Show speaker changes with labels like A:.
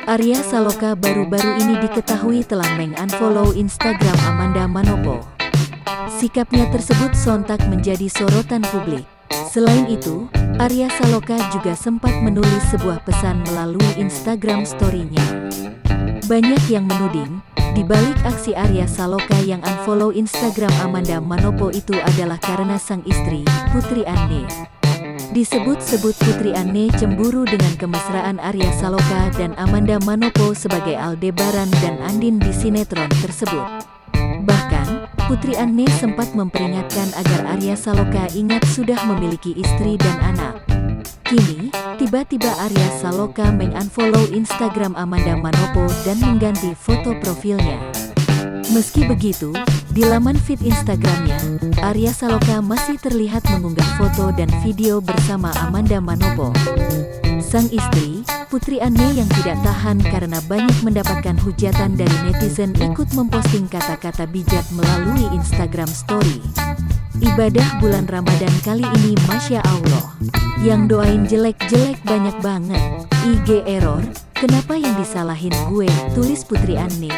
A: Arya Saloka baru-baru ini diketahui telah meng-unfollow Instagram Amanda Manopo. Sikapnya tersebut sontak menjadi sorotan publik. Selain itu, Arya Saloka juga sempat menulis sebuah pesan melalui Instagram story-nya. Banyak yang menuding, di balik aksi Arya Saloka yang unfollow Instagram Amanda Manopo itu adalah karena sang istri, Putri Anne. Disebut-sebut Putri Anne cemburu dengan kemesraan Arya Saloka dan Amanda Manopo sebagai Aldebaran dan Andin di sinetron tersebut. Bahkan, Putri Anne sempat memperingatkan agar Arya Saloka ingat sudah memiliki istri dan anak. Kini, tiba-tiba Arya Saloka meng-unfollow Instagram Amanda Manopo dan mengganti foto profilnya. Meski begitu, di laman feed Instagramnya, Arya Saloka masih terlihat mengunggah foto dan video bersama Amanda Manopo. Sang istri, Putri Anne yang tidak tahan karena banyak mendapatkan hujatan dari netizen ikut memposting kata-kata bijak melalui Instagram story. Ibadah bulan Ramadan kali ini Masya Allah. Yang doain jelek-jelek banyak banget. IG error, kenapa yang disalahin gue, tulis Putri Anne.